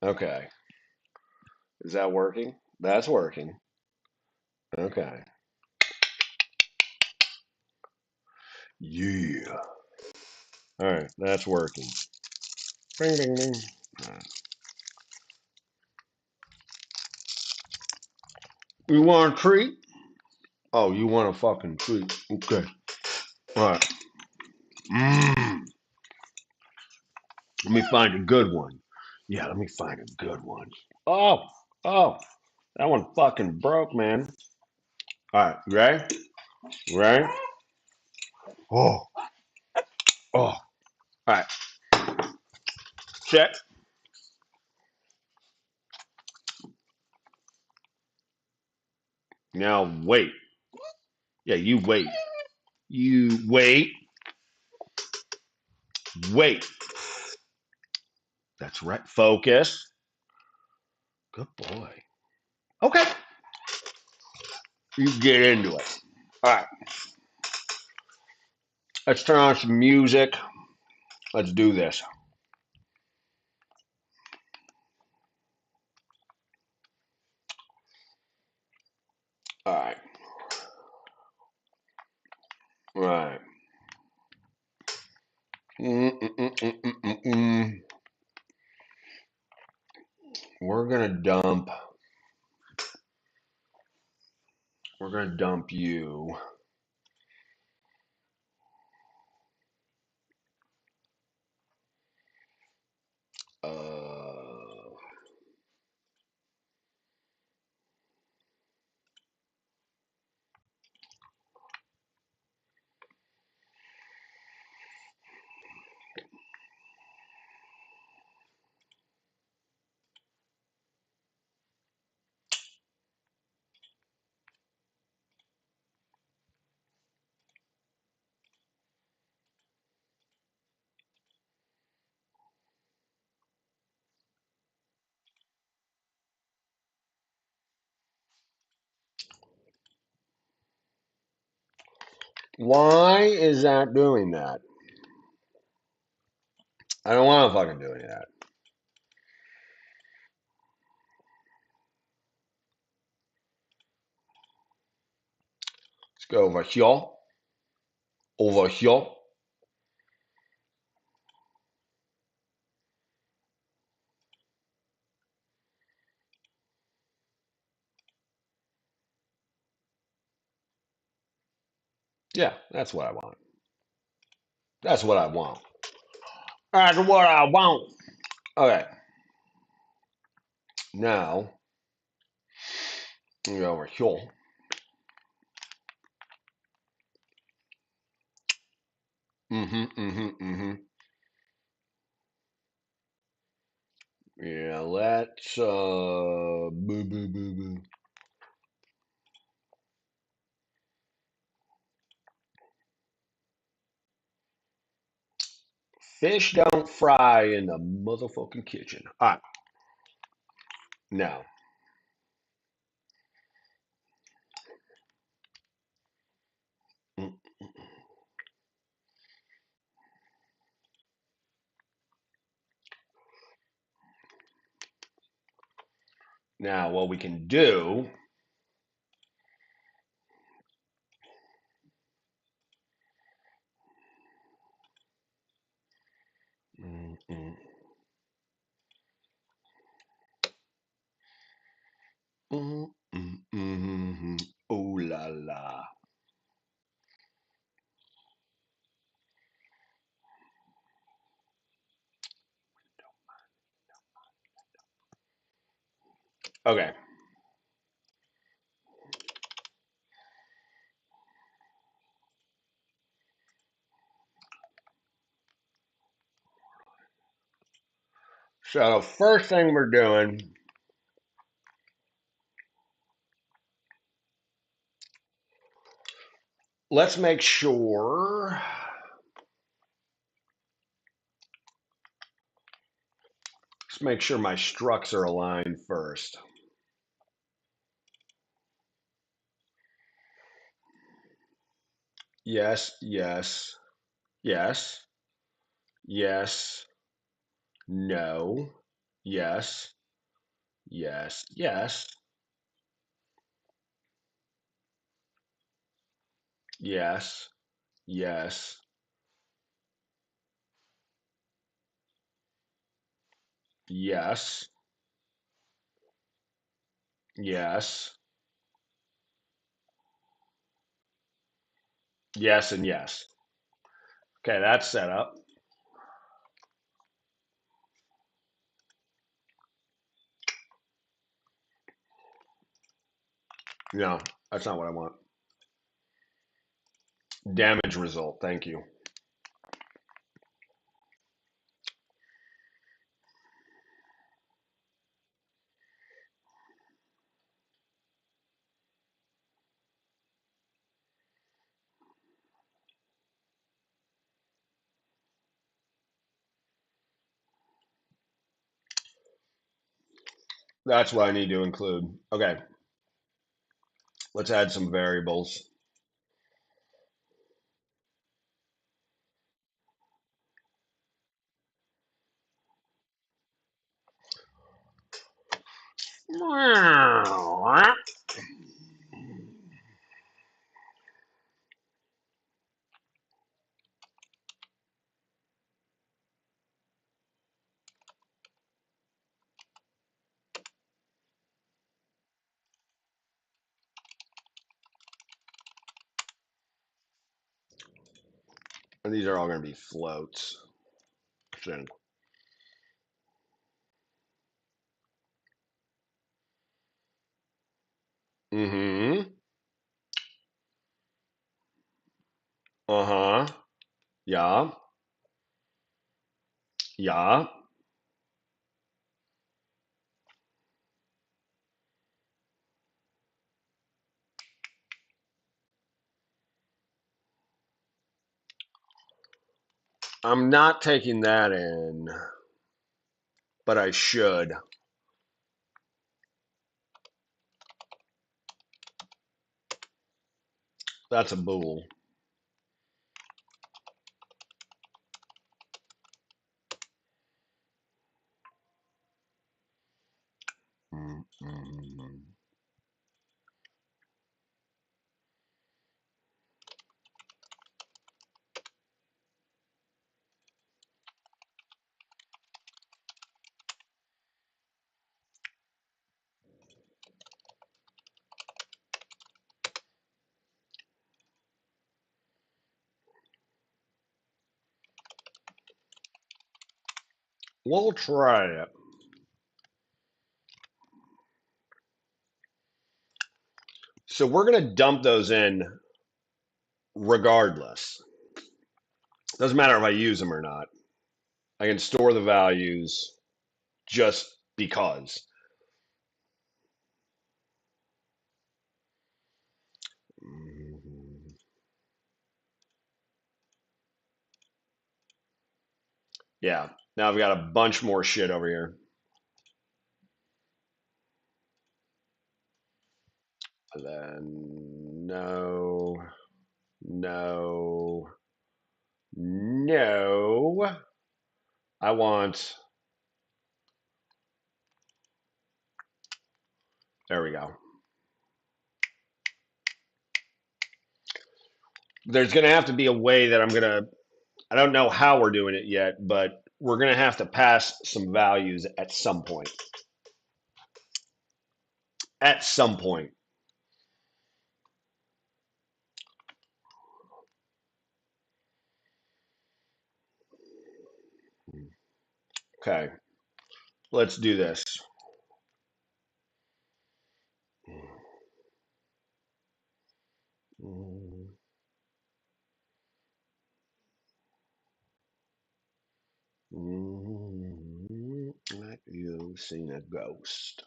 Okay. Is that working? That's working. Okay. Yeah. All right. That's working. Bing, bing, bing. All right. You want a treat? Oh, you want a fucking treat? Okay. All right. Mm. Let me find a good one. Yeah, let me find a good one. Oh, oh, that one fucking broke, man. All right, ready? Ready? Oh, oh. All right, check. Now wait. Yeah, you wait. You wait. Wait. That's right. Focus. Good boy. Okay. You get into it. All right. Let's turn on some music. Let's do this. All right. All right. Mm-mm-mm-mm-mm-mm. We're gonna dump. We're gonna dump you. Uh, why is that doing that? I don't want to fucking do any of that. Let's go over here. Over here. Yeah, that's what I want. That's what I want. That's what I want. Okay, now we go over here. Yeah, let's boo boo boo boo. Fish don't fry in the motherfucking kitchen. All right, now, mm, now what we can do. Mm, mm, Ooh la la. Okay. So first thing we're doing, let's make sure. Let's make sure my structs are aligned first. Yes, yes, yes, yes, no, yes. Yes. Yes. Yes. Yes. Yes. Yes. Yes and yes. Okay, that's set up. No, that's not what I want. Damage result. Thank you. That's what I need to include. Okay, let's add some variables. And these are all going to be floats. Mm-hmm. Uh-huh. Yeah. Yeah. I'm not taking that in, but I should. That's a bool. Mm-hmm. We'll try it. So we're going to dump those in regardless. Doesn't matter if I use them or not. I can store the values just because. Mhm. Yeah. Now I've got a bunch more shit over here. And then no, no, no. I want. There we go. There's going to have to be a way that I'm going to. I don't know how we're doing it yet, but we're going to have to pass some values at some point. At some point. Okay. Let's do this. Like you've seen a ghost.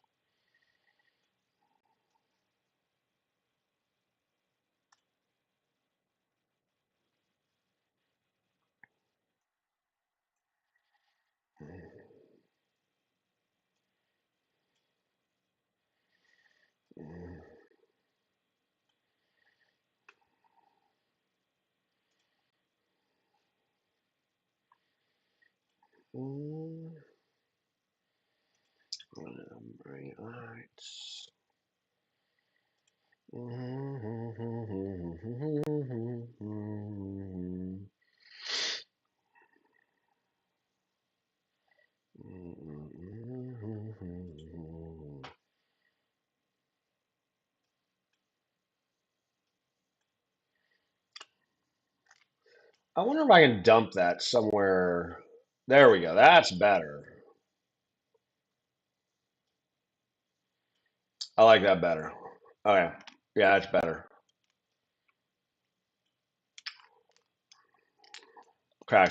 Right, all right. I wonder if I can dump that somewhere. There we go. That's better. I like that better. Okay. Yeah, that's better. Okay.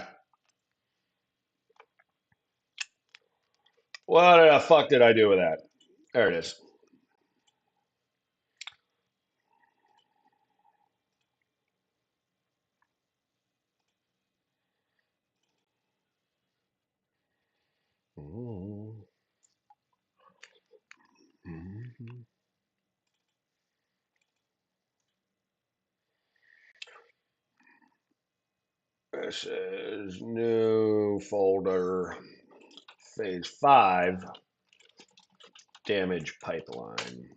What the fuck did I do with that? There it is. This is new folder, phase 5, damage pipeline.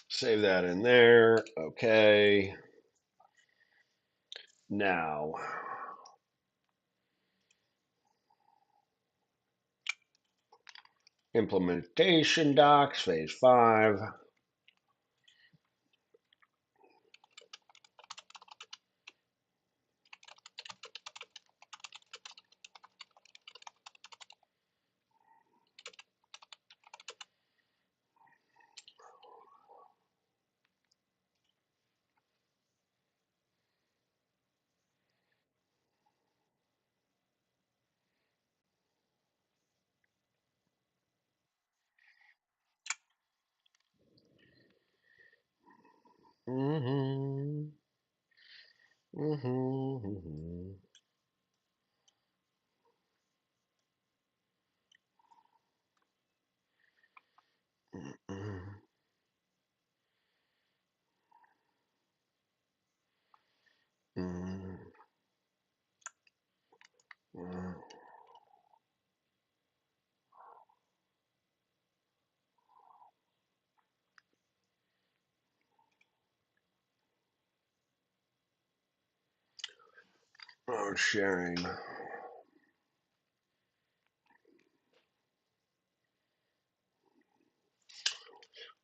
Save that in there. Okay. Now, implementation docs, phase 5. Mm-hmm. Mm-hmm. Mm-hmm. Mm-hmm. Oh, sharing.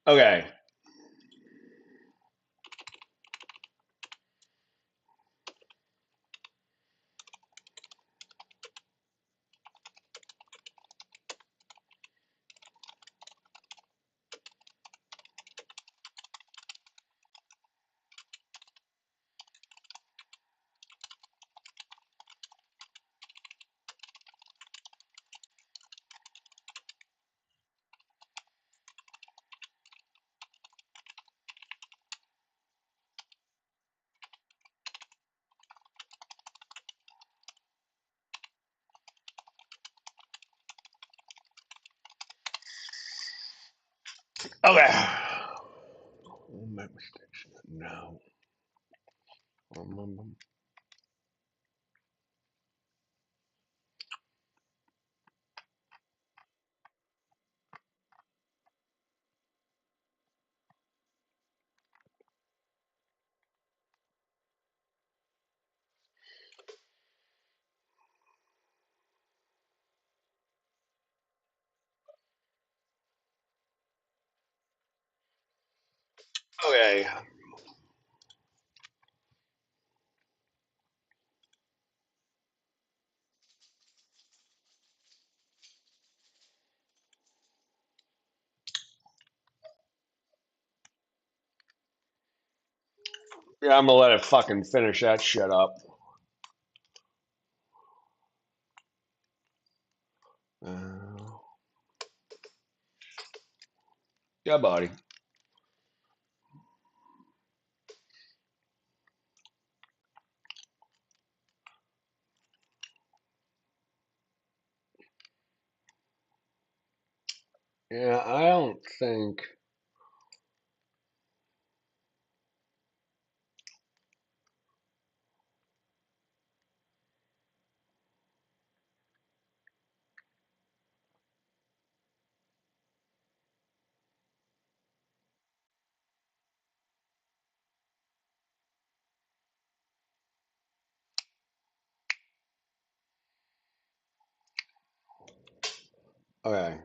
Okay. Okay. My mistakes. No. Okay. Yeah, I'm gonna let it fucking finish that shit up. Uh, yeah, buddy. Yeah, I don't think. Okay.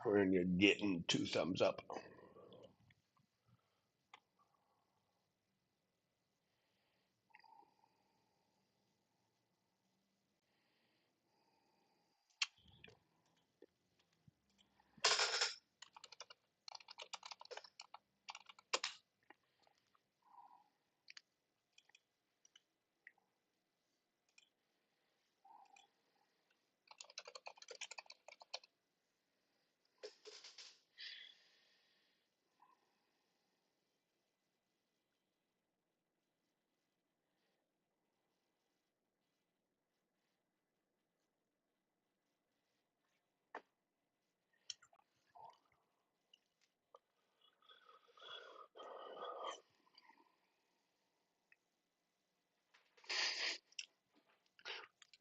When you're getting 2 thumbs up.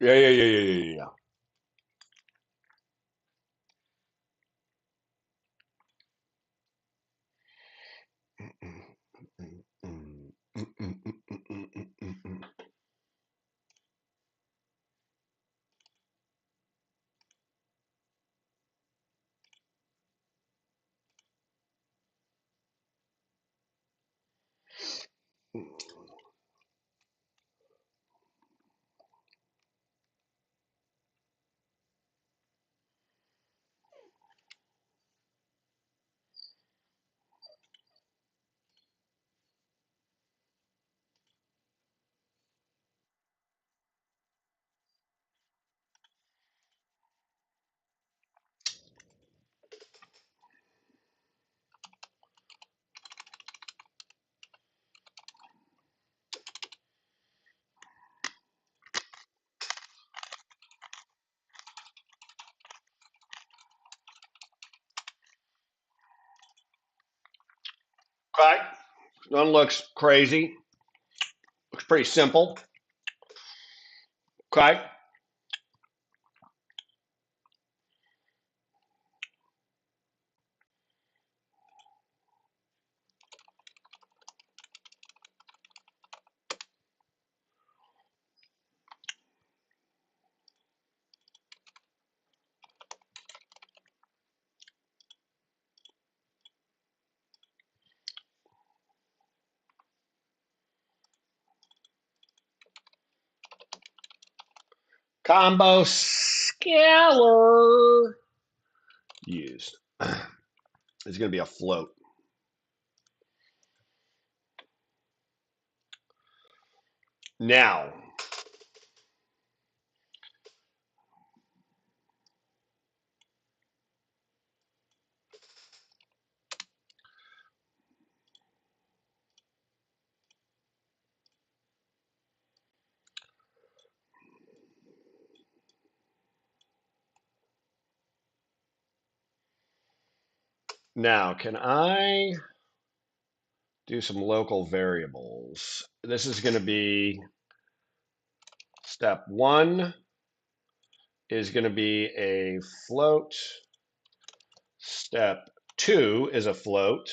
Yeah. Okay. None looks crazy. Looks pretty simple. Okay. Combo scalar used. It's going to be a float. Now, can I do some local variables? This is going to be step 1 is going to be a float. Step 2 is a float.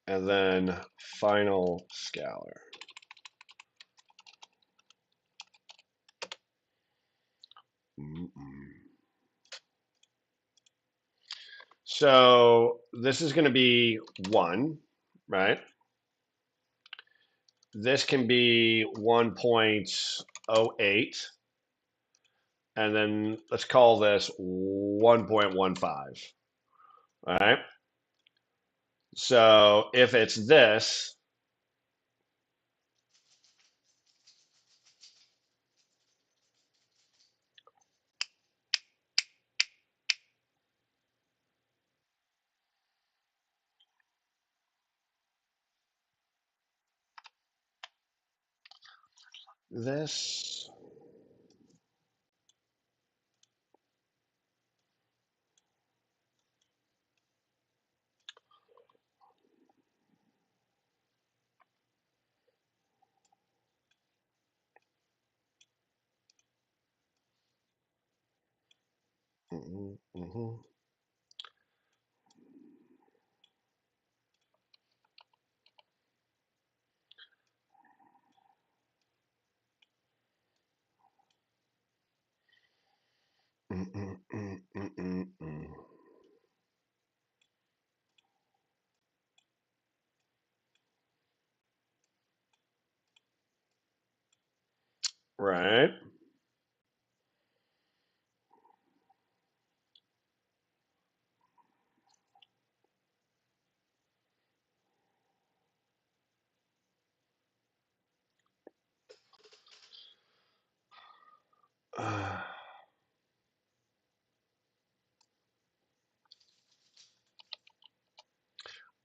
And then final scalar. So this is going to be 1, right? This can be 1.08. And then let's call this 1.15. All right. So if it's this, this. Mm-hmm, mm-hmm. Mm, mm, mm, mm, mm, mm. Right.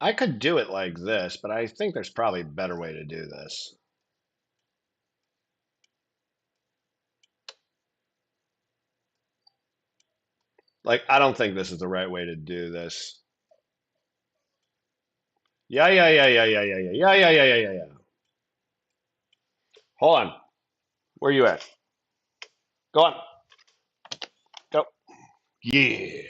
I could do it like this, but I think there's probably a better way to do this. Like, I don't think this is the right way to do this. Yeah, yeah, yeah, yeah, yeah, yeah, yeah, yeah, yeah, yeah, yeah, yeah, yeah. Hold on. Where you at? Go on. Go. Yeah.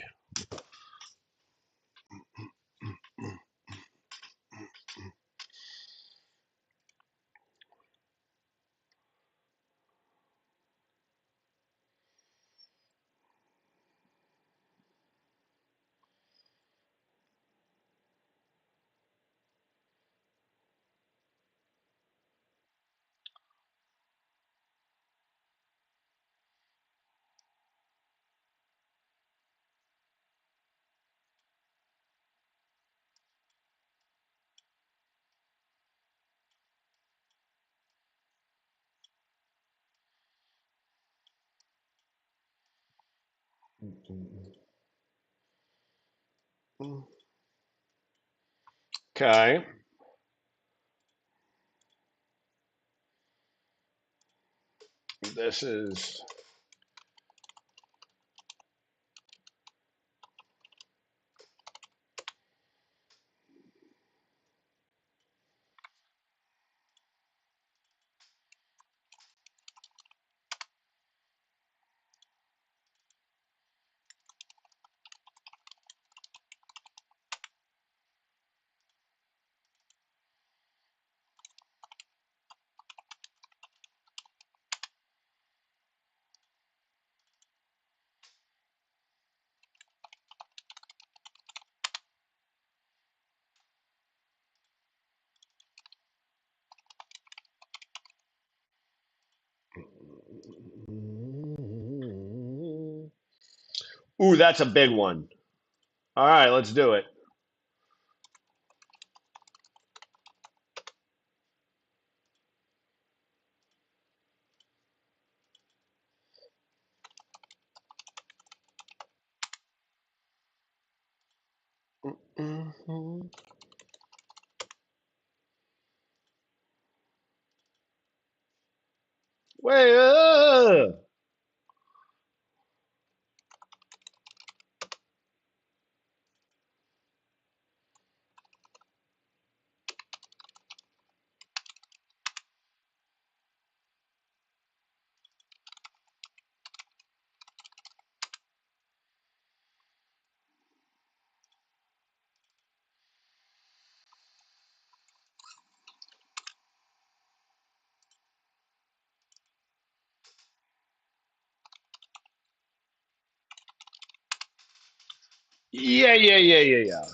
Okay. This is. Ooh, that's a big one. All right, let's do it. Mhm. Wait. Yeah, yeah, yeah, yeah, yeah.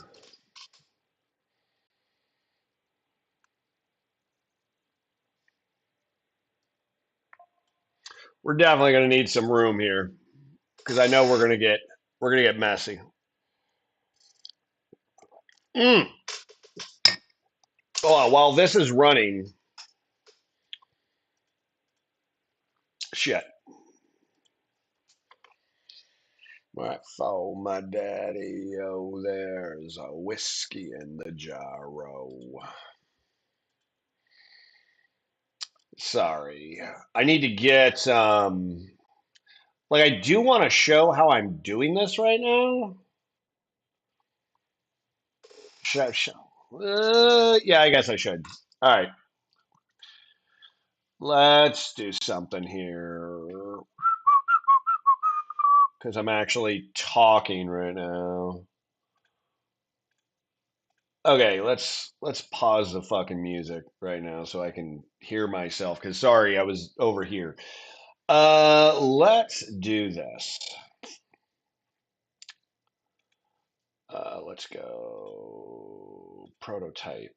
We're definitely gonna need some room here because I know we're gonna get messy. Mm. Oh, while this is running, shit. Right, for my daddy, oh, there's a whiskey in the jar. Sorry. I need to get like I do want to show how I'm doing this right now. Should I show? Yeah, I guess I should. All right, let's do something here because I'm actually talking right now. Okay, let's pause the fucking music right now so I can hear myself. Because sorry, I was over here. Let's do this. Let's go prototype.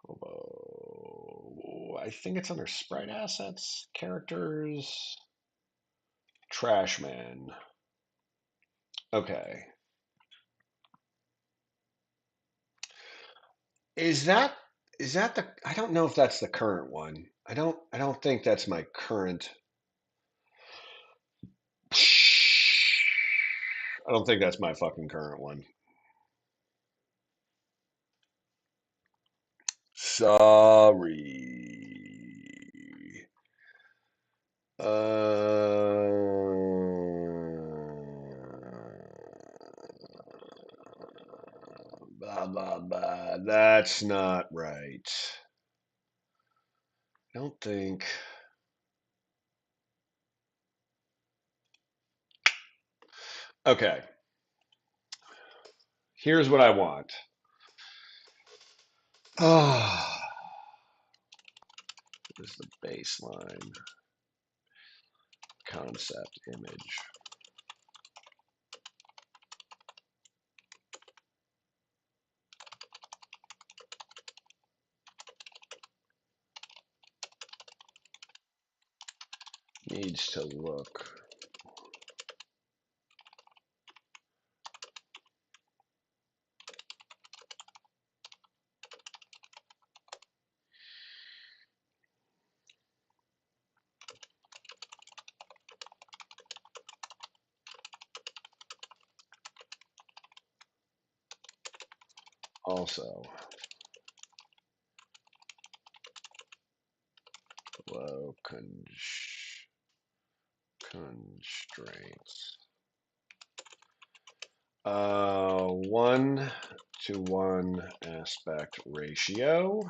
Hobo. I think it's under sprite assets, characters, trash man. Okay. Is that is that the I don't know if that's the current one. I don't think that's my current. I don't think that's my fucking current one. Sorry. Blah blah blah. That's not right. I don't think. Okay. Here's what I want. Ah, this is the baseline concept image. Needs to look. Also, low constraints. 1:1 aspect ratio.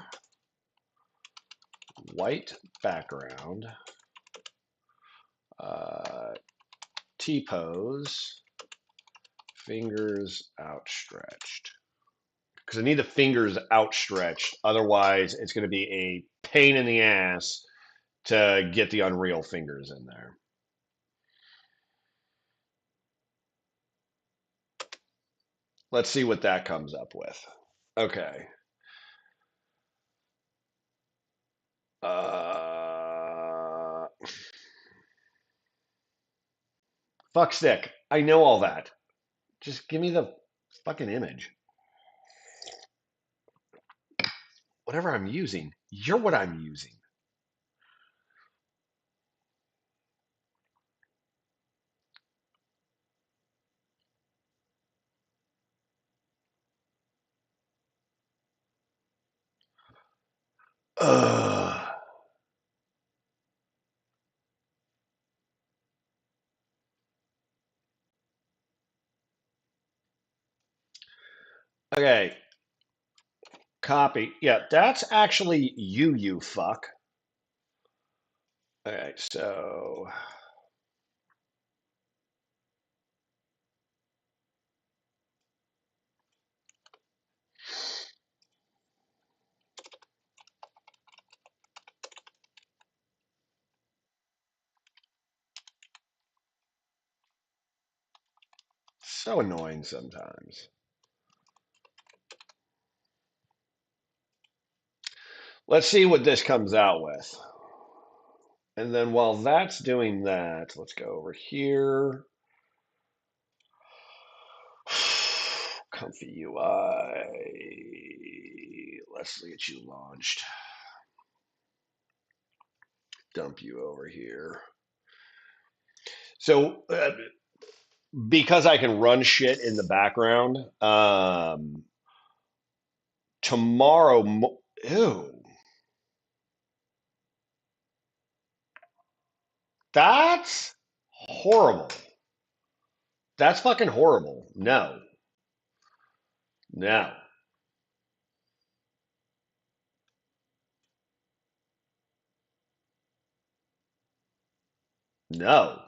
White background. T-pose. Fingers outstretched. Because I need the fingers outstretched. Otherwise, it's going to be a pain in the ass to get the Unreal fingers in there. Let's see what that comes up with. Okay. Fuck stick. I know all that. Just give me the fucking image. Whatever I'm using, you're what I'm using. Ugh. Okay. Copy. Yeah, that's actually you, you fuck. All right, so so annoying sometimes. Let's see what this comes out with. And then while that's doing that, let's go over here. Comfy UI. Let's get you launched. Dump you over here. So because I can run shit in the background, tomorrow, ew. That's horrible. That's fucking horrible. No, no, no.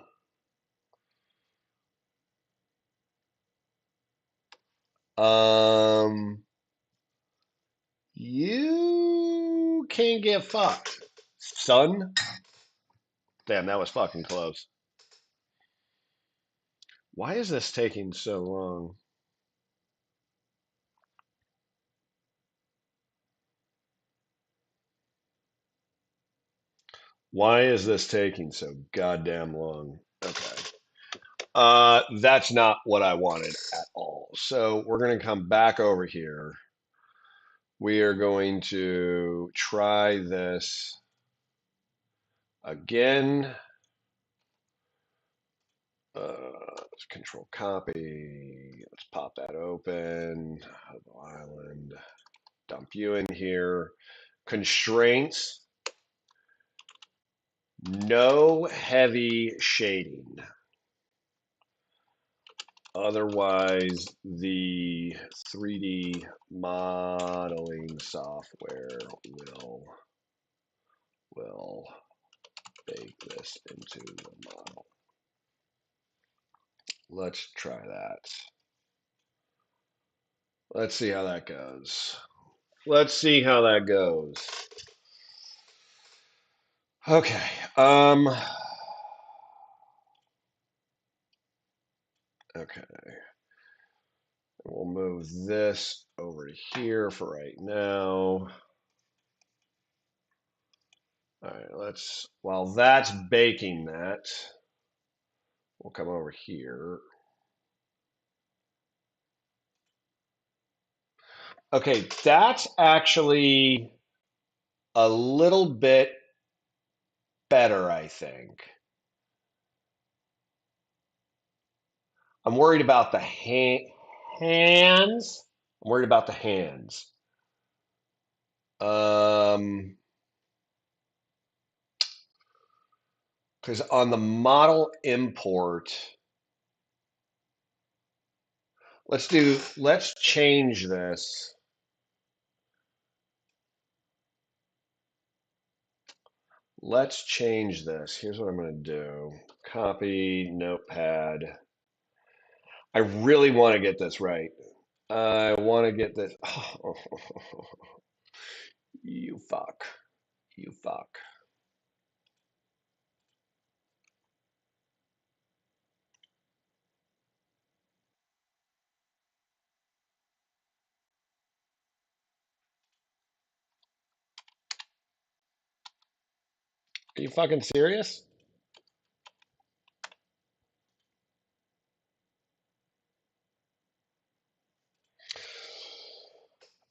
Um, you can get fucked, son. Damn, that was fucking close. Why is this taking so long? Why is this taking so goddamn long? Okay. That's not what I wanted at all. So we're going to come back over here. We are going to try this again. Let's control copy. Let's pop that open. Hobo Island. Dump you in here. Constraints. No heavy shading. Otherwise, the 3D modeling software will bake this into the model. Let's try that. Let's see how that goes. Let's see how that goes. Okay. Okay. We'll move this over to here for right now. All right, while that's baking that, we'll come over here. Okay, that's actually a little bit better, I think. I'm worried about the hands. I'm worried about the hands. Because on the model import, let's change this. Let's change this. Here's what I'm going to do. Copy, notepad. I really want to get this right. I want to get this. Oh, you fuck. You fuck. Are you fucking serious?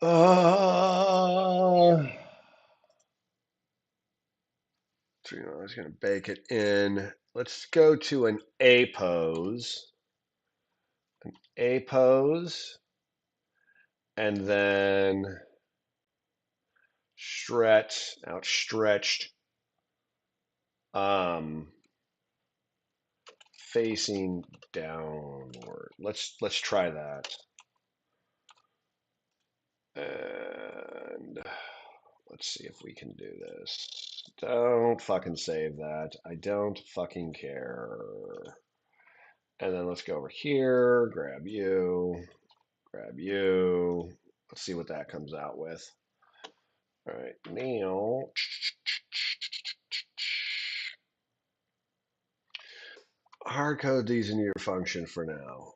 Uh, so, I was going to bake it in. Let's go to an A pose. An A pose. And then outstretched, um, facing downward. Let's try that. And let's see if we can do this. Don't fucking save that. I don't fucking care. And then let's go over here, grab you, grab you. Let's see what that comes out with. All right, now. Hard code these into your function for now.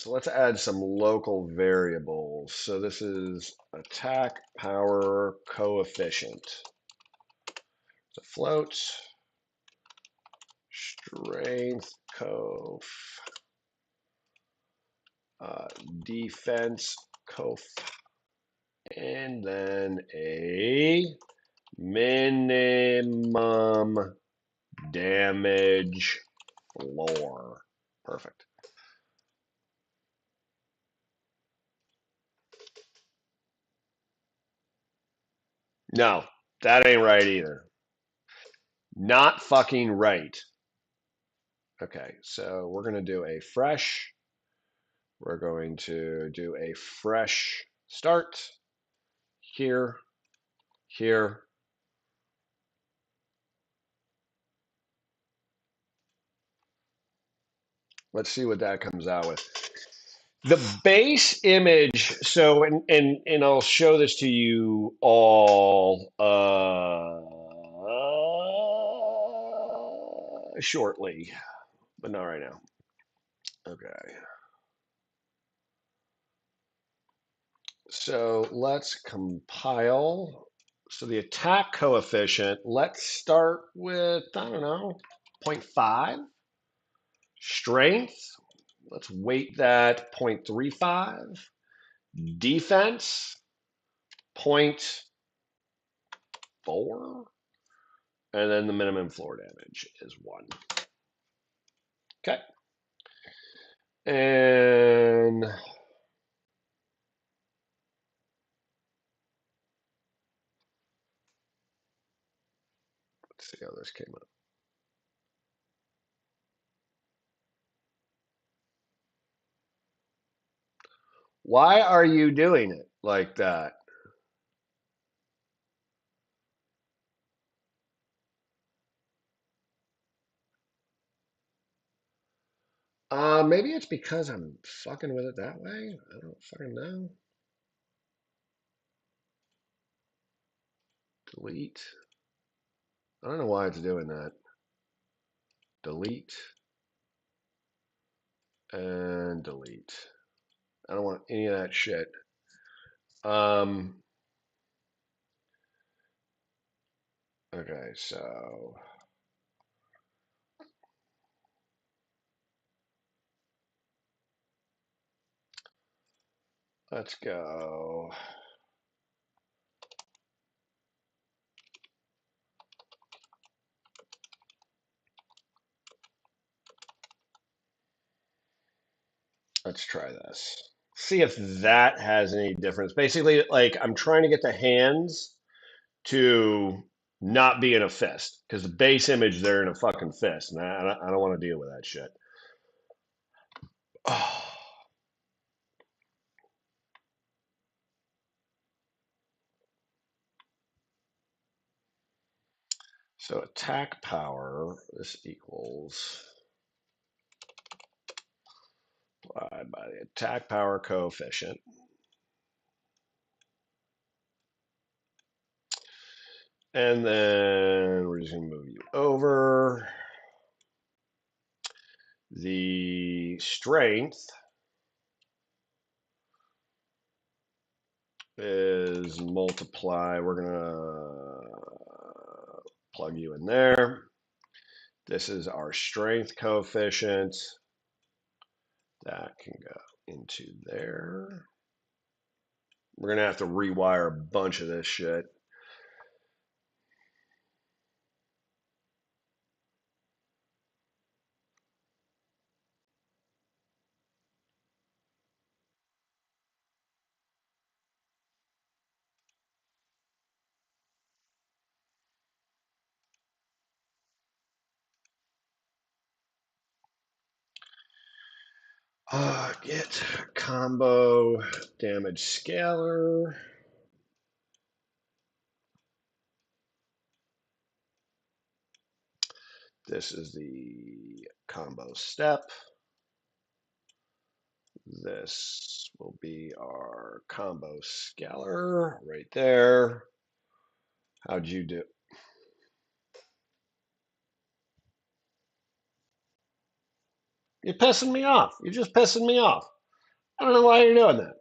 So let's add some local variables. So this is attack power coefficient. So float strength coef, defense coef, and then a minimum damage floor. Perfect. No, That ain't right either. Not fucking right. Okay, so we're going to do a fresh. We're going to do a fresh start here, here. Let's see what that comes out with. The base image, so and I'll show this to you all shortly, but not right now. Okay. So let's compile. So the attack coefficient, let's start with, I don't know, 0.5. Strength, let's weight that 0.35. Defense, 0.4. And then the minimum floor damage is 1. Okay. And let's see how this came up. Why are you doing it like that? Maybe it's because I'm fucking with it that way. I don't fucking know. Delete. I don't know why it's doing that. Delete and delete. I don't want any of that shit. Okay, so let's go. Let's try this. See if that has any difference. Basically, like I'm trying to get the hands to not be in a fist because the base image they're in a fucking fist, and I don't want to deal with that shit. Oh. So attack power, this equals divided by the attack power coefficient. And then we're just going to move you over. The strength is multiply. We're going to plug you in there. This is our strength coefficient. That can go into there. We're going to have to rewire a bunch of this shit. Get combo damage scalar. This is the combo step. This will be our combo scalar right there. How'd you do? You're pissing me off. You're just pissing me off. I don't know why you're doing that.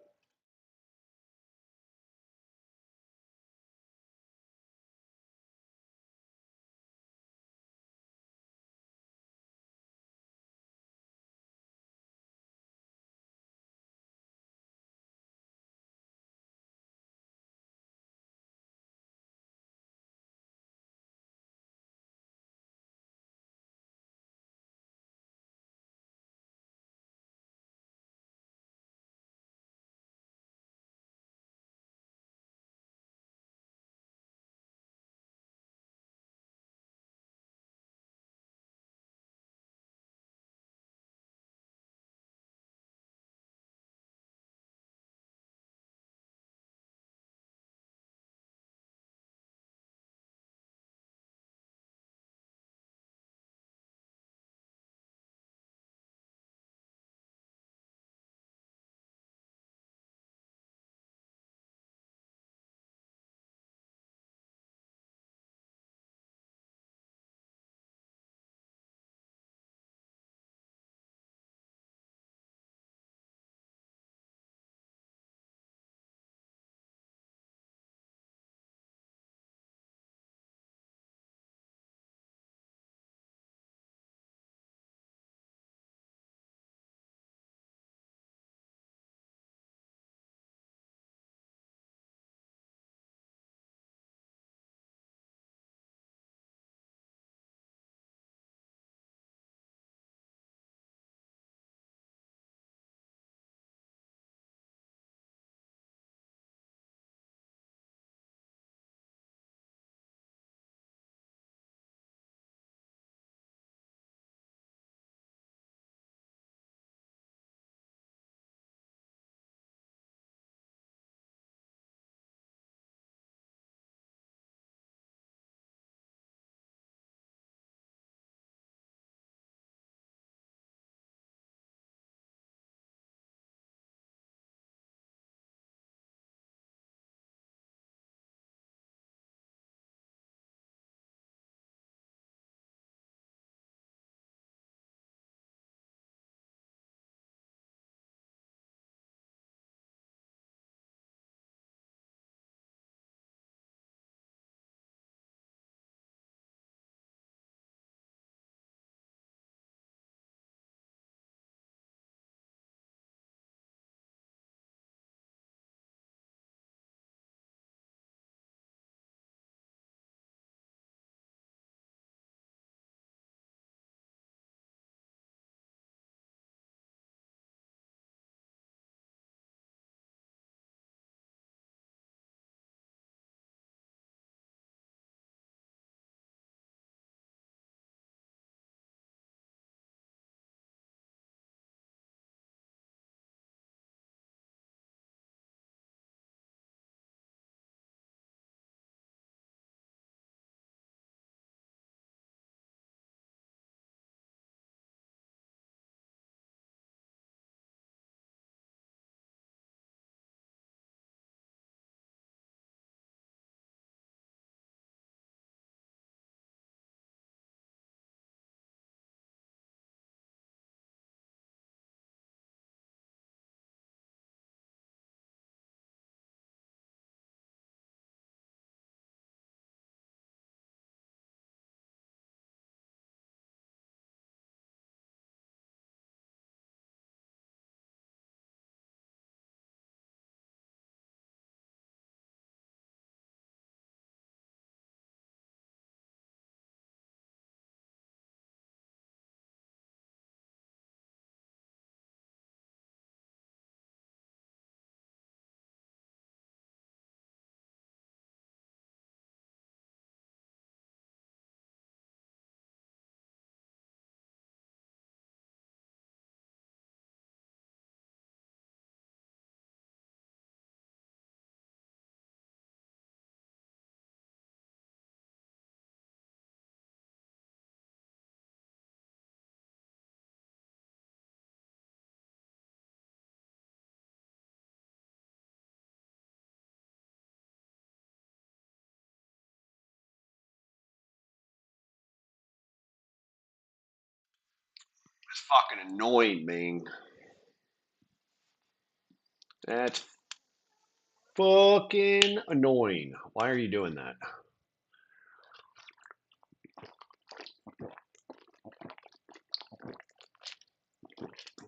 fucking annoying, man. That's fucking annoying. Why are you doing that?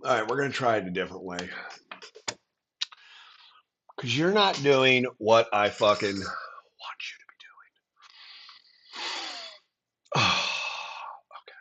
All right, we're going to try it a different way. Because you're not doing what I fucking want you to be doing. Okay.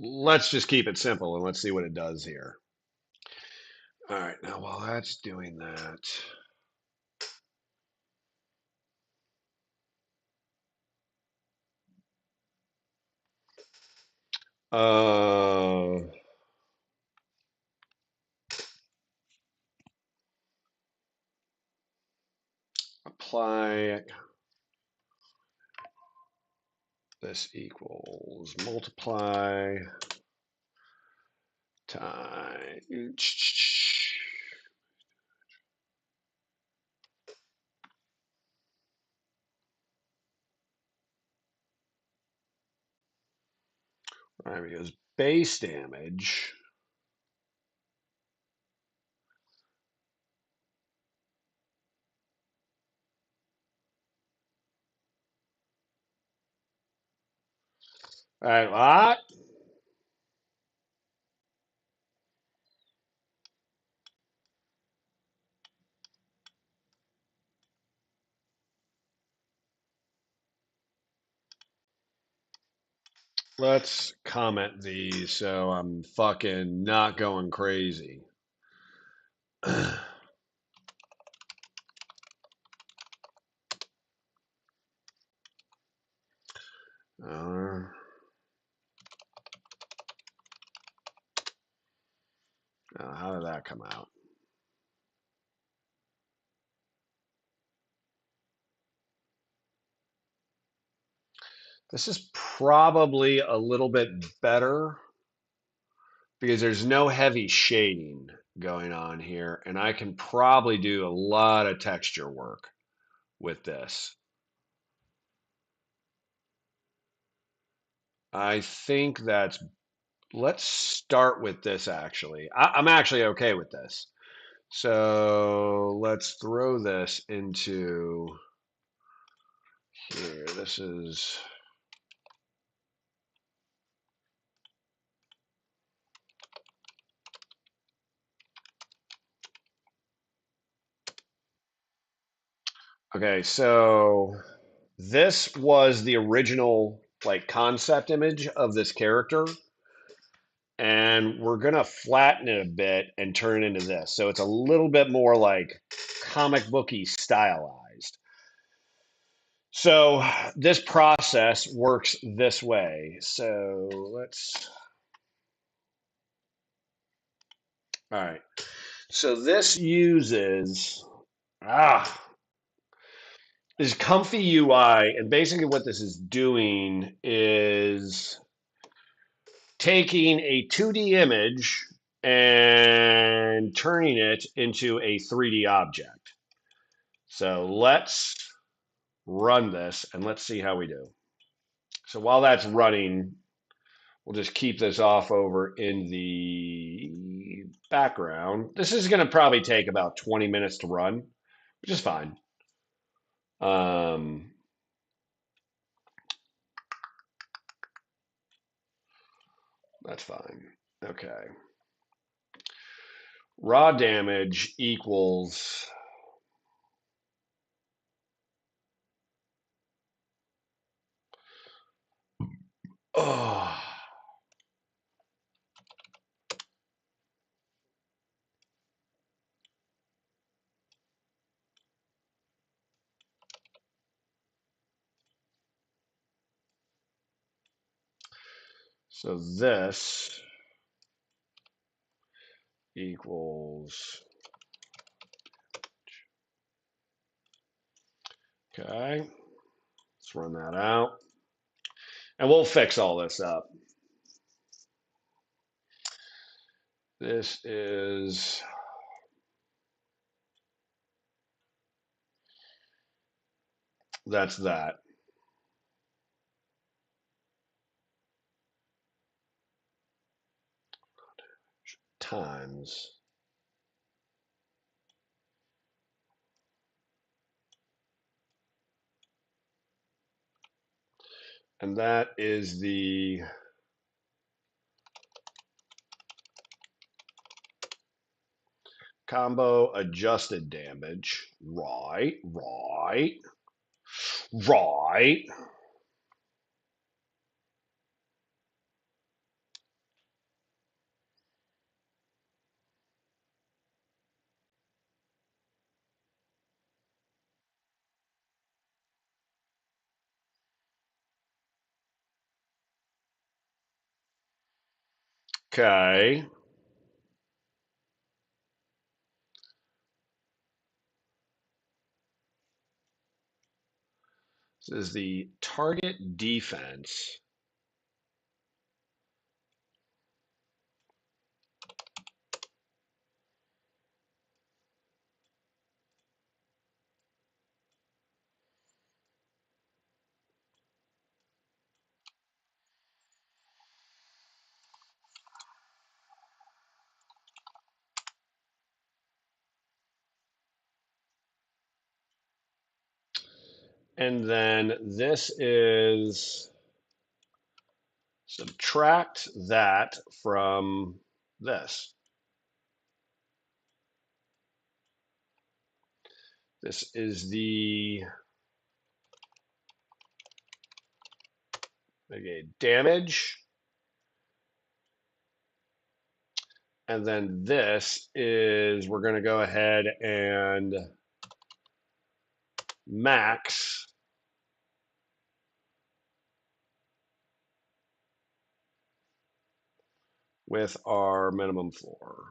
Let's just keep it simple and let's see what it does here. All right, now while that's doing that, apply this equals multiply times. All right, because base damage. All right, what? Let's comment these so I'm fucking not going crazy. Uh, how did that come out? This is probably a little bit better because there's no heavy shading going on here, and I can probably do a lot of texture work with this. I think that's, let's start with this actually. I'm actually okay with this. So let's throw this into here. This is, okay, so this was the original like concept image of this character, and we're gonna flatten it a bit and turn it into this. So it's a little bit more like comic booky stylized. So this process works this way. So let's, all right. So this uses, ah, this comfy UI, and basically what this is doing is taking a 2D image and turning it into a 3D object. So let's run this and let's see how we do. So while that's running, We'll just keep this off over in the background. This is going to probably take about 20 minutes to run, which is fine. Um, that's fine. Okay. Raw damage equals oh, so this equals okay. Let's run that out. And we'll fix all this up. This is that's that times and that is the combo adjusted damage. Right. Okay. This is the target defense. And then this is subtract that from this. This is the damage. And then this is, we're going to go ahead and max with our minimum floor.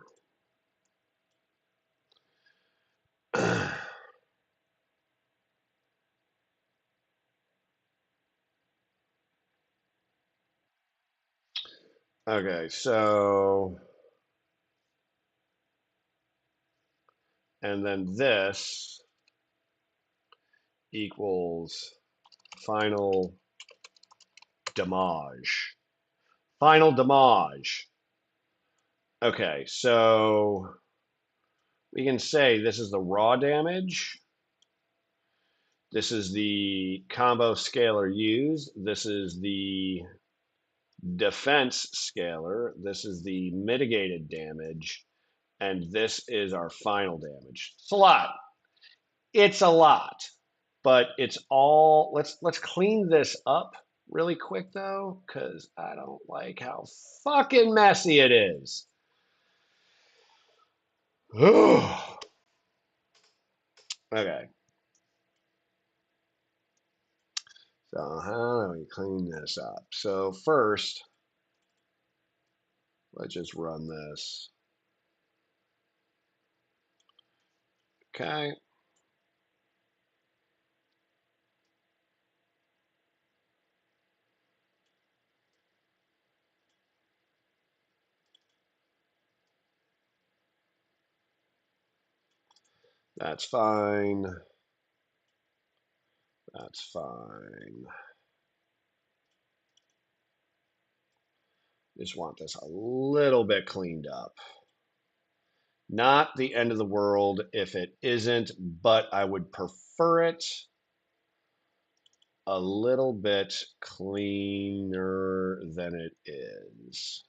Okay, so, and then this equals final damage. Final damage. Okay, so we can say this is the raw damage. This is the combo scalar used. This is the defense scalar. This is the mitigated damage. And this is our final damage. It's a lot. It's a lot. But it's all let's clean this up really quick though, because I don't like how fucking messy it is. Okay. So how do we clean this up? So first, let's just run this. Okay. That's fine. That's fine. Just want this a little bit cleaned up. Not the end of the world if it isn't, but I would prefer it a little bit cleaner than it is.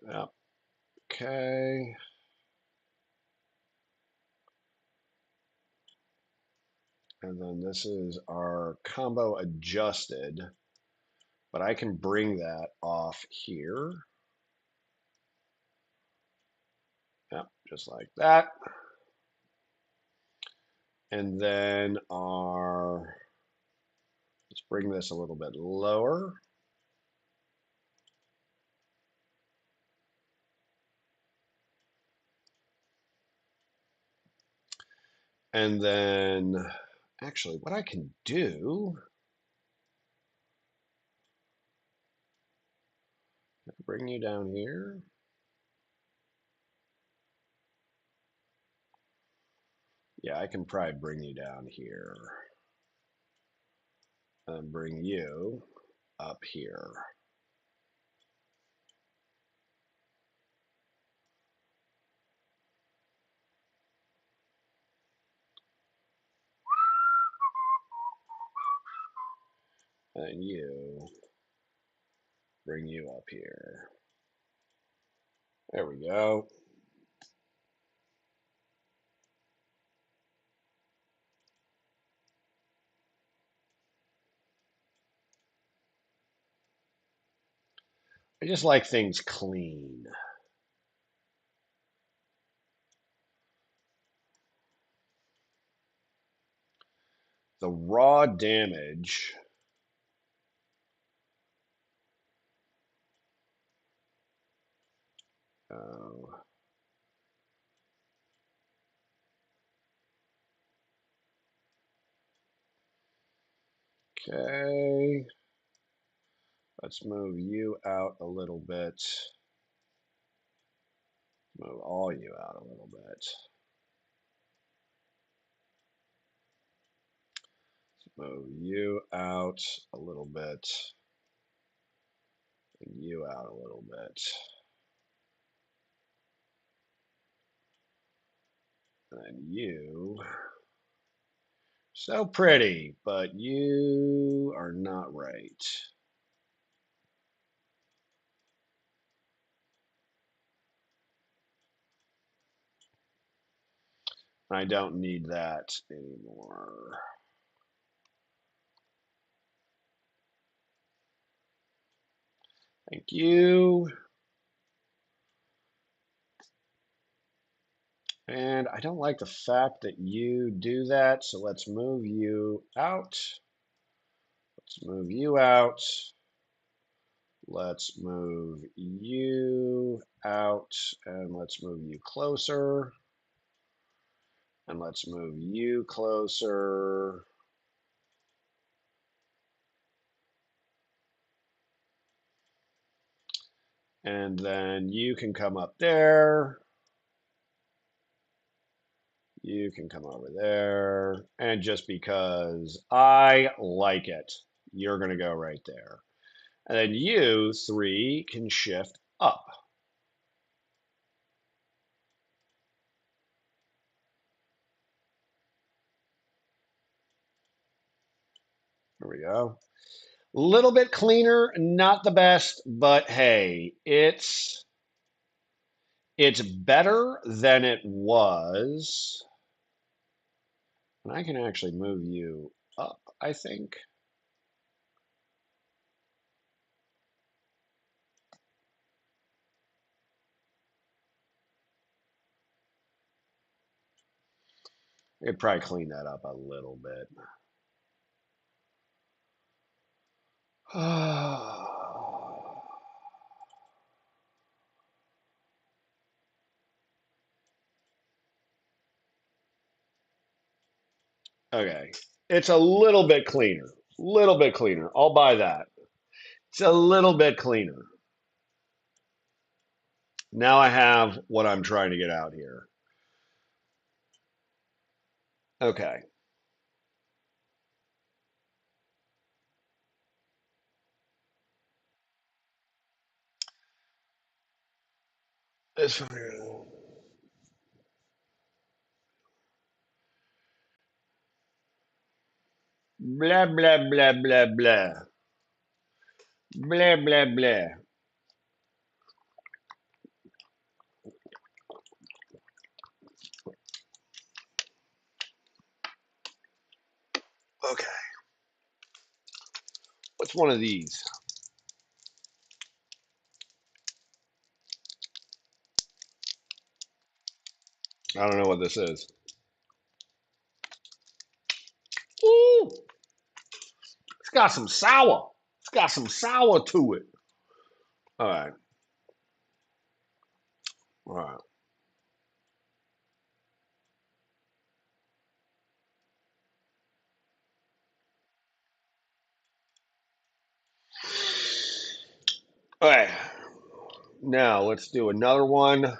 Yep. Okay. And then this is our combo adjusted, but I can bring that off here. Yep, just like that. And then let's bring this a little bit lower. And then actually what I can do, bring you down here. Yeah, I can probably bring you down here and bring you up here. And bring you up here. There we go. I just like things clean. The raw damage. Oh. Okay. Let's move you out a little bit. Move all you out a little bit. Move you out a little bit. And you out a little bit. And then you. So pretty, but you are not right. I don't need that anymore. Thank you. And I don't like the fact that you do that, so let's move you out. Let's move you out. Let's move you out, and let's move you closer. And let's move you closer. And then you can come up there. You can come over there. And just because I like it, you're going to go right there. And then you three can shift up. There we go. A little bit cleaner, not the best, but hey, it's better than it was. And I can actually move you up, I think. I could probably clean that up a little bit. Okay, it's a little bit cleaner. Little bit cleaner. I'll buy that. It's a little bit cleaner. Now I have what I'm trying to get out here. Okay. This blah blah blah blah blah blah blah blah. Okay. What's one of these? I don't know what this is. Ooh, it's got some sour. It's got some sour to it. All right. All right. All right. Now let's do another one.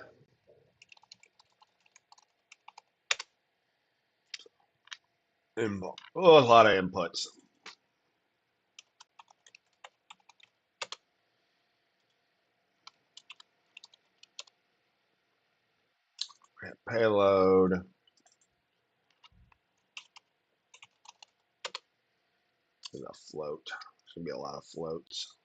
Oh, a lot of inputs. Payload. There's a float. There's gonna be a lot of floats.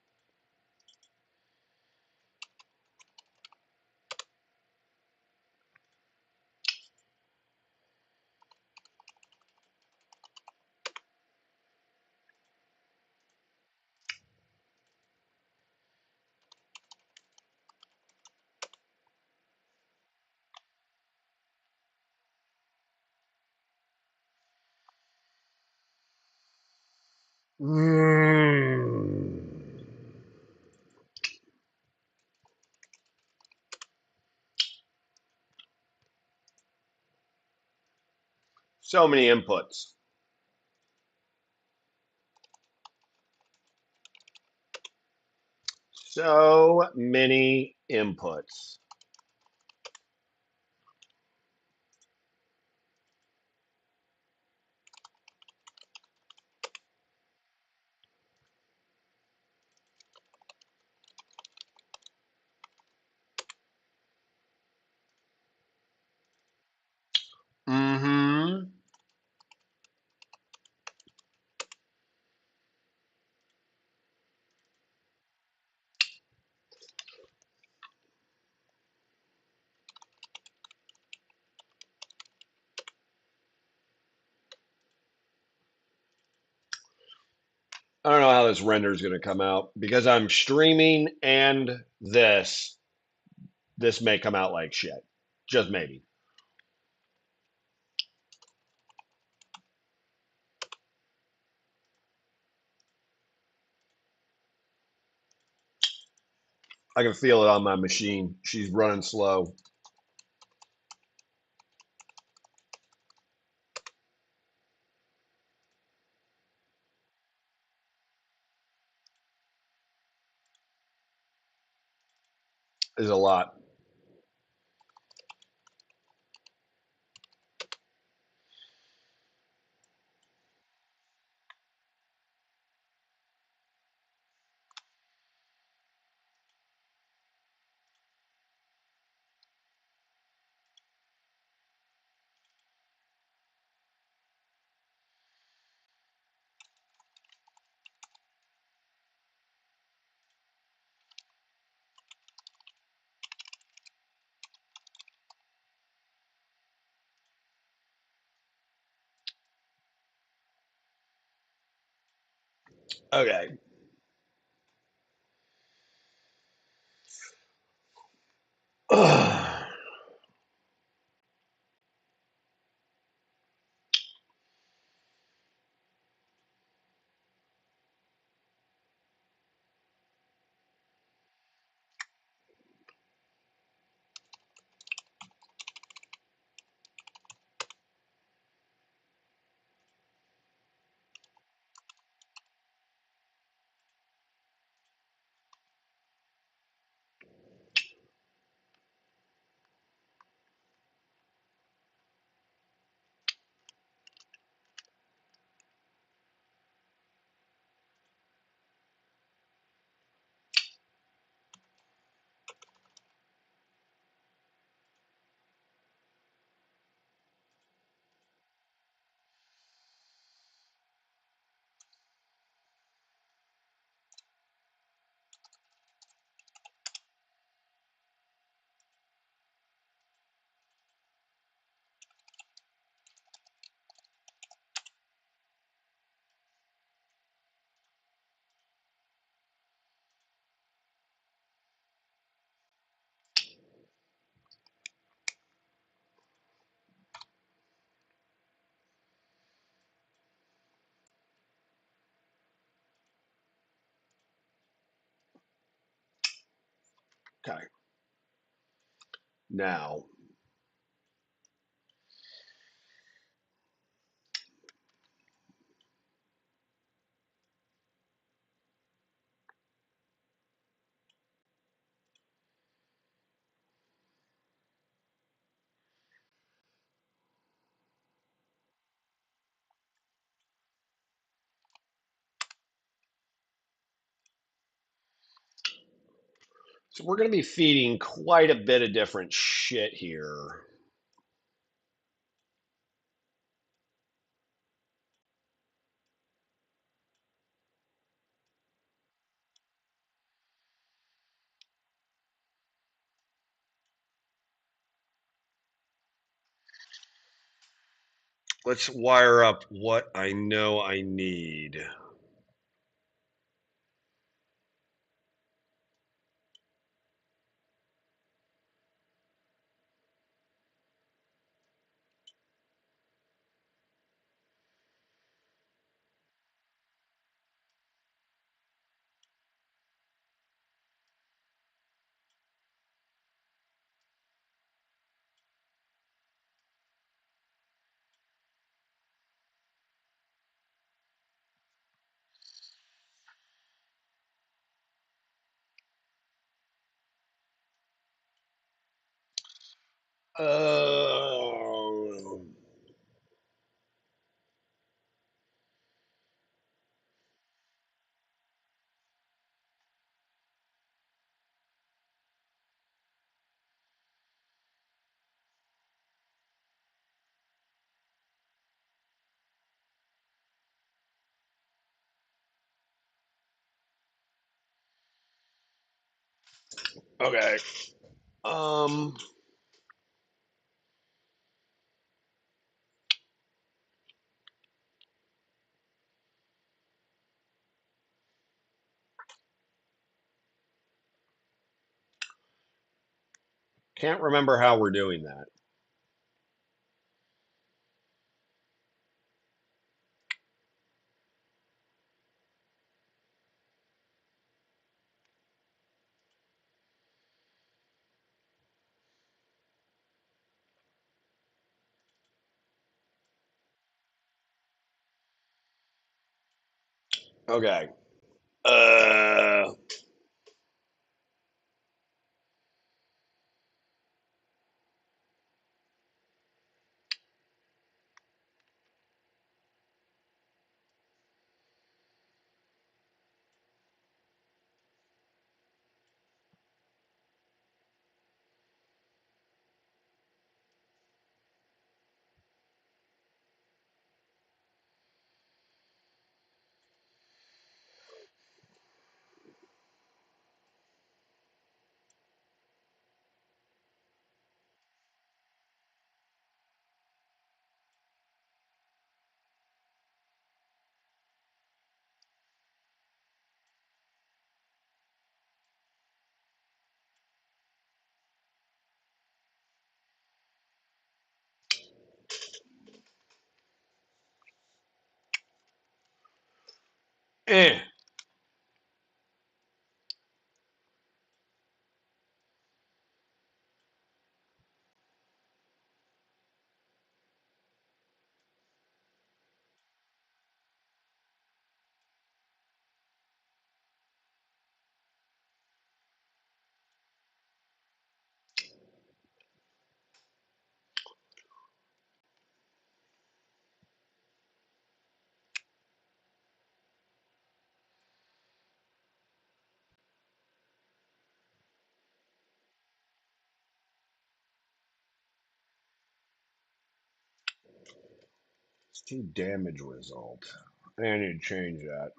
Mm. So many inputs. So many inputs. Mm-hmm. I don't know how this render is going to come out because I'm streaming and this may come out like shit. Just maybe. I can feel it on my machine. She's running slow. Is a lot. Okay. Okay. Now, so we're going to be feeding quite a bit of different shit here. Let's wire up what I know I need. Uh, okay. Um, can't remember how we're doing that. Okay. Uh, eh. It's too damage result. I need to change that.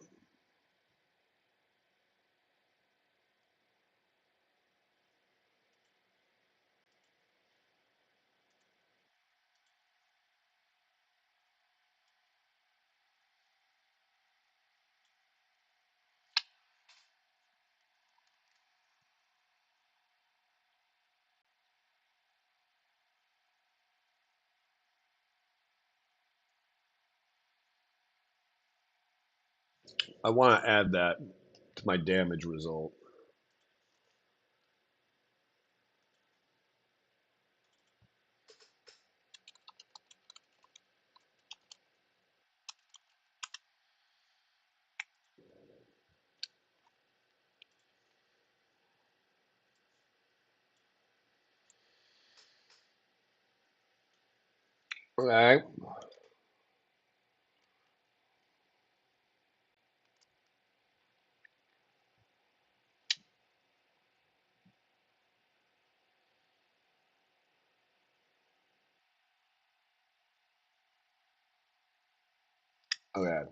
I want to add that to my damage result. Okay. Okay.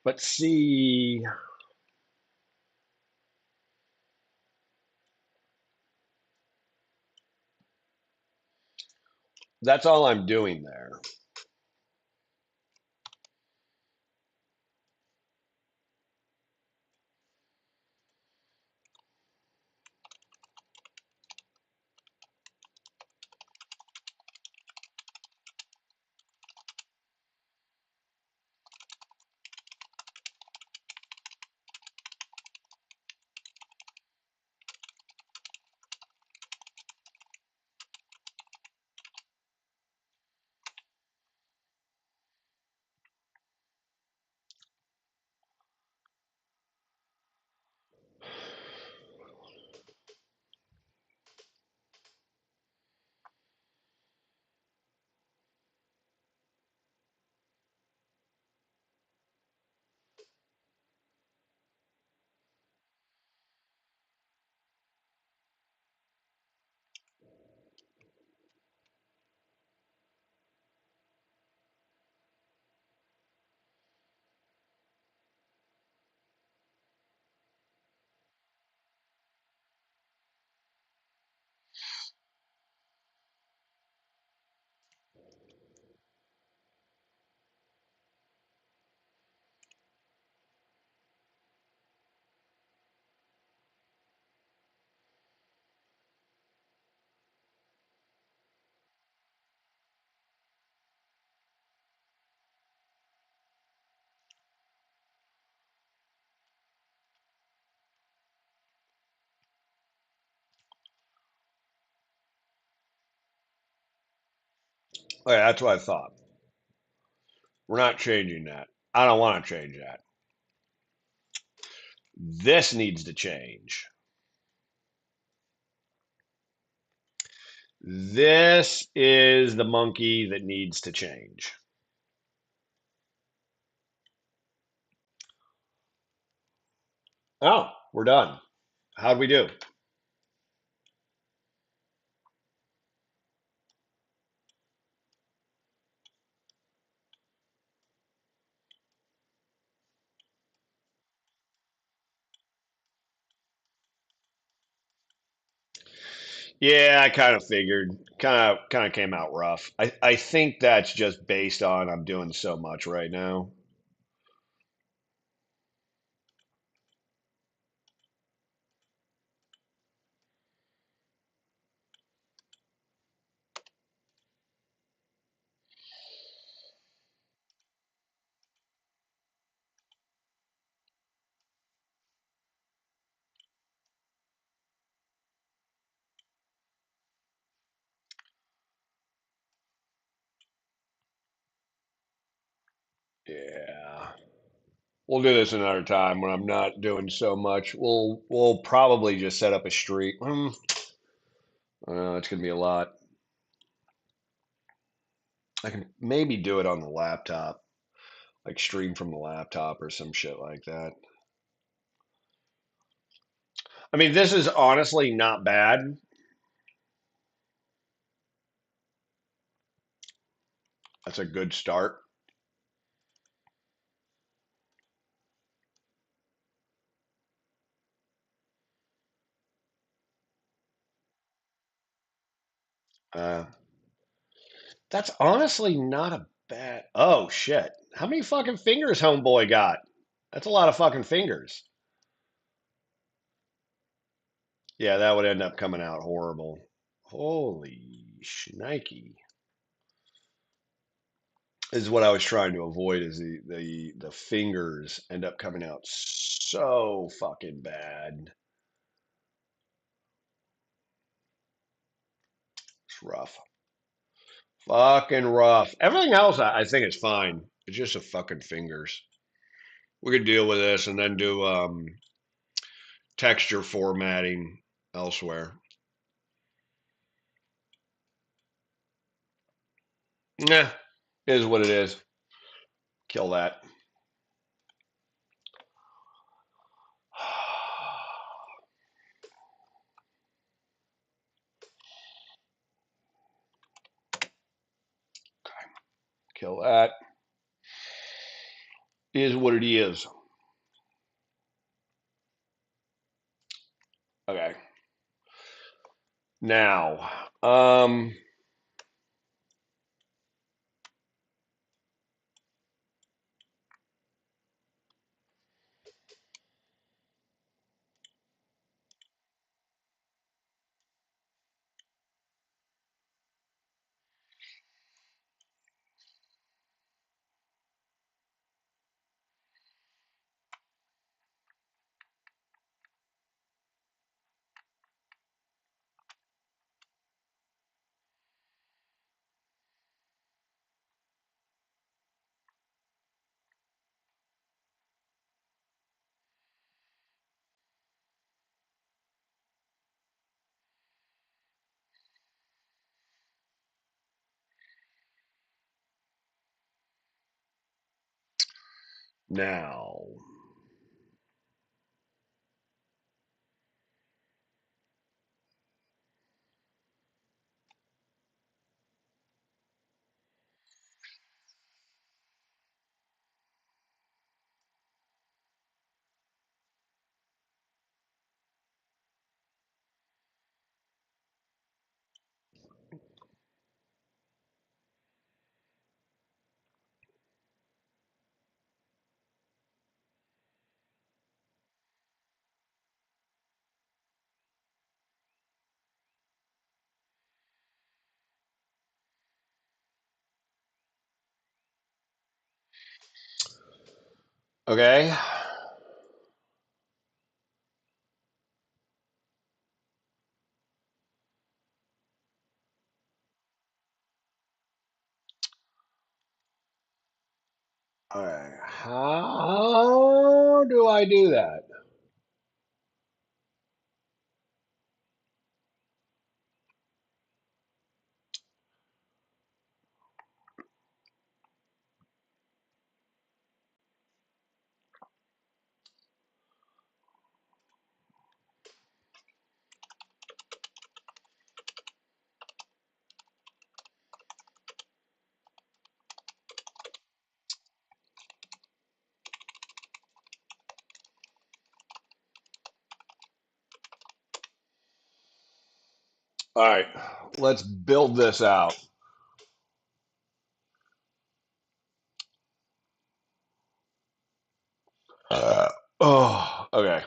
Let's see. That's all I'm doing there. Okay, that's what I thought. We're not changing that. I don't want to change that. This needs to change. This is the monkey that needs to change. Oh, we're done. How'd we do? Yeah, I kind of figured. Kind of came out rough. I think that's just based on I'm doing so much right now. Yeah. We'll do this another time when I'm not doing so much. We'll probably just set up a streak. It's gonna be a lot. I can maybe do it on the laptop, like stream from the laptop or some shit like that. I mean, this is honestly not bad. That's a good start. Uh, that's honestly not a bad. Oh shit! How many fucking fingers homeboy got? That's a lot of fucking fingers. Yeah, that would end up coming out horrible. Holy shnikey. Is what I was trying to avoid is the fingers end up coming out so fucking bad. It's rough. Fucking rough. Everything else I think is fine. It's just a fucking fingers. We could deal with this and then do texture formatting elsewhere. Nah, is what it is. Kill that. Kill that. Is what it is. Okay. Now, now. Okay. All right. How do I do that? All right. Let's build this out. Uh, oh, okay.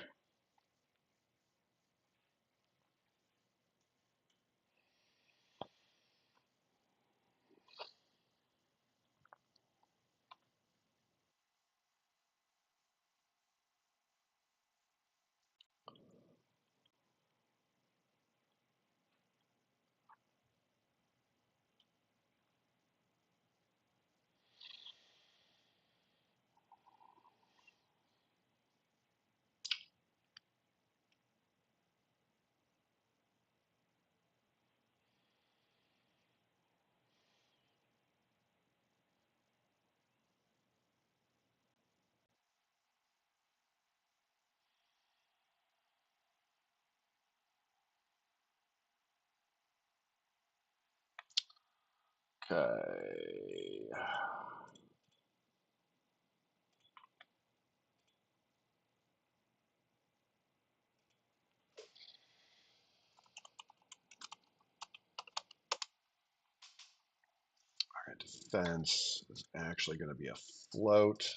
Okay. All right. Defense is actually going to be a float.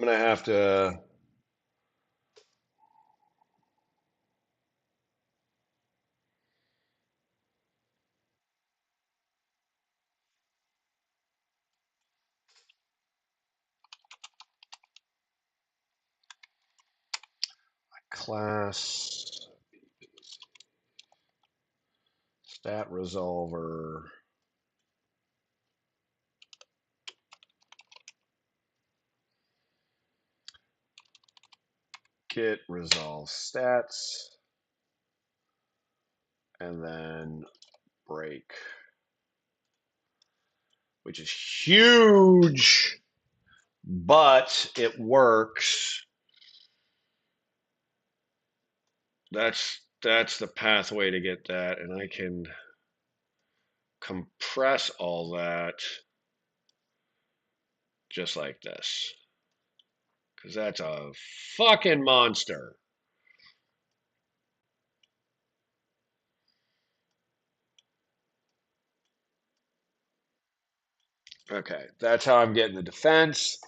gonna have to. Class stat resolver get resolve stats and then break, which is huge, but it works. That's the pathway to get that, and I can compress all that just like this, because that's a fucking monster. Okay, that's how I'm getting the defense.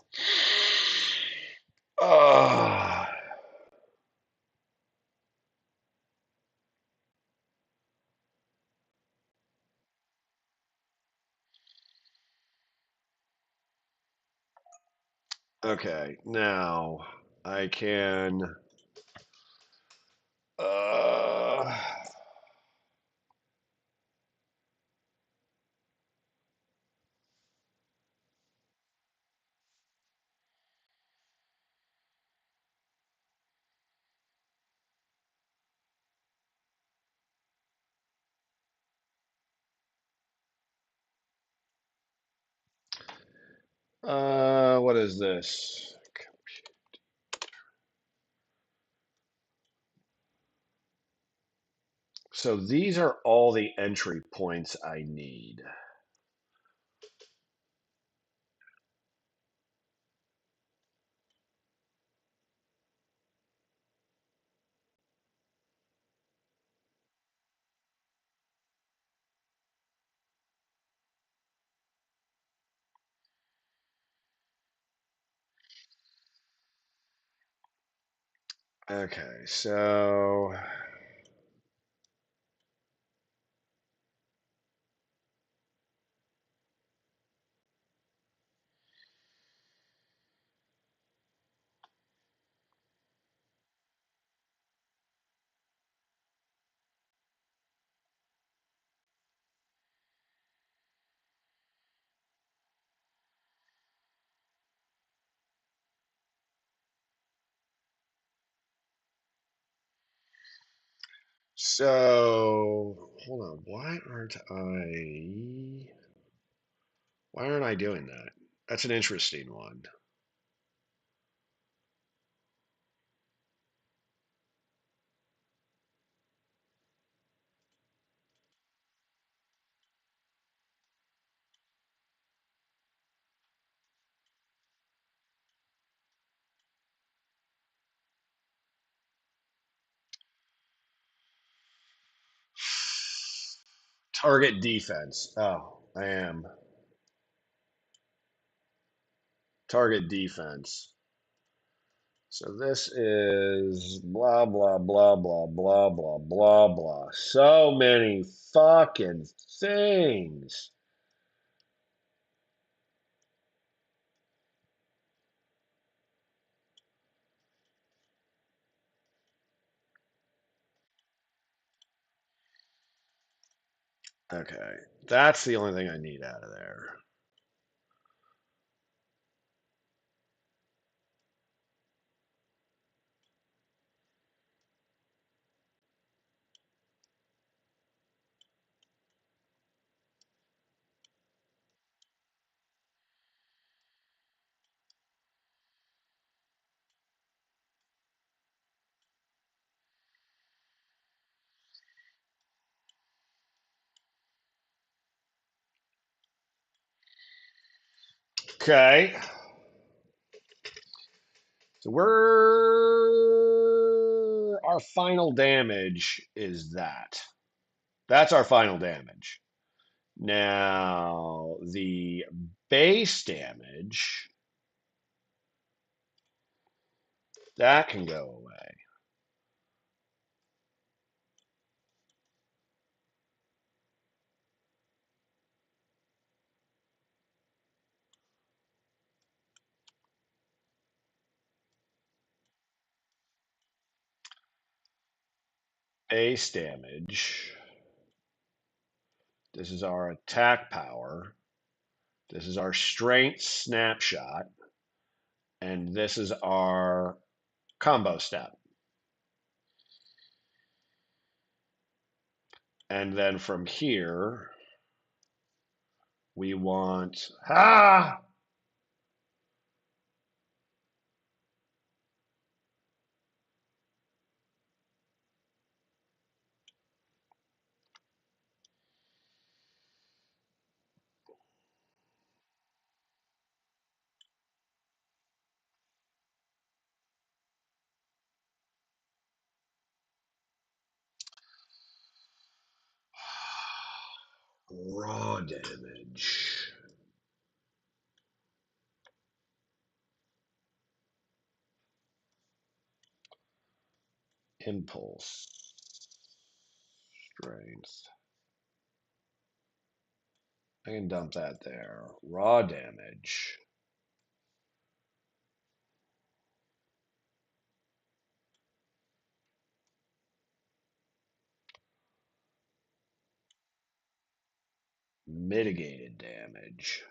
Oh. Okay, now I can. Uh, what is this? So these are all the entry points I need. Okay, so hold on. Why aren't I doing that? That's an interesting one. Target defense. Oh, I am. Target defense. So this is blah, blah, blah, blah, blah, blah, blah, blah. So many fucking things. Okay. That's the only thing I need out of there. Okay. So our final damage is that. That's our final damage. Now, the base damage That can go away. Base damage. This is our attack power. This is our strength snapshot. And this is our combo step. And then from here, we want raw damage. Impulse. Strength. I can dump that there. Raw damage. Mitigated damage.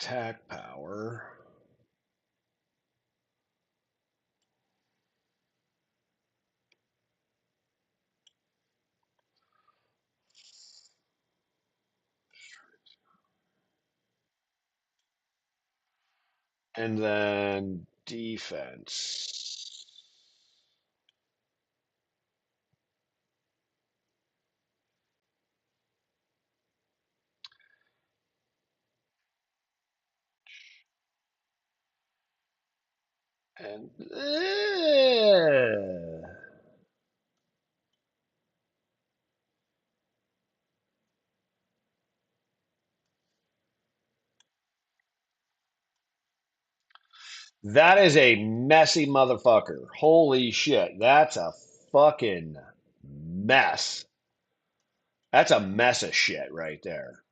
Attack power. And then defense. And that is a messy motherfucker. Holy shit. That's a fucking mess. That's a mess of shit right there.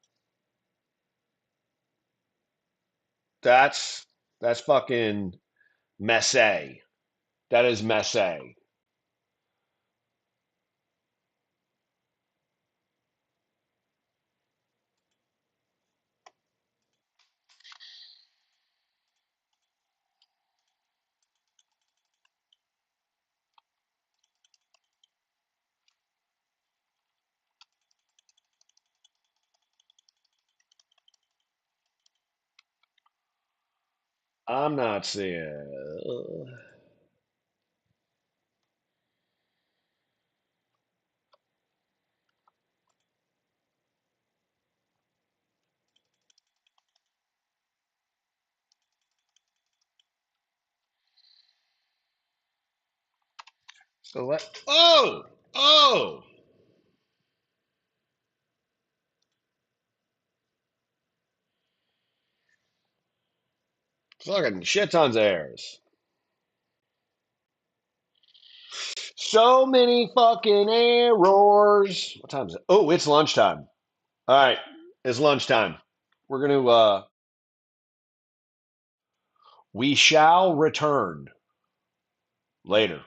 That's fucking messy. That is messy. I'm not seeing. So let. Oh! Oh! Fucking shit tons of errors. So many fucking errors. What time is it? Oh, it's lunchtime. All right. It's lunchtime. We're going to, we shall return later.